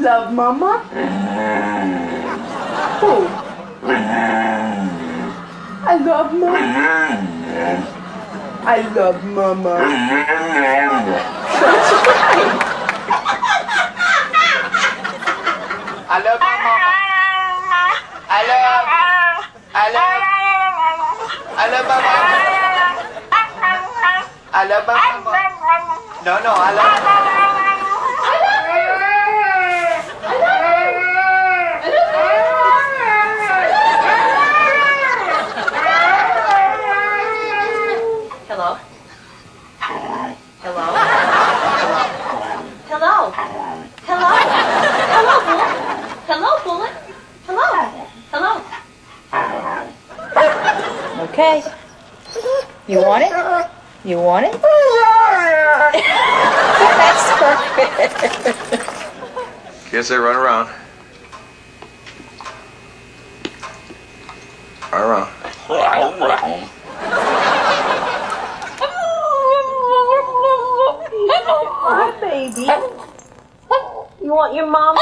love Mama? Who? I love Mama. I love Mama. That's right. I love my mama. I love my mama. I love my mama. No, I love Hello? Hello? Hello? Hello? Hello, Bullet? Hello, Bullet? Hello? Hello? Okay. You want it? You want it? That's perfect. Guess they run around. Run around. Hi, baby. You want your mama?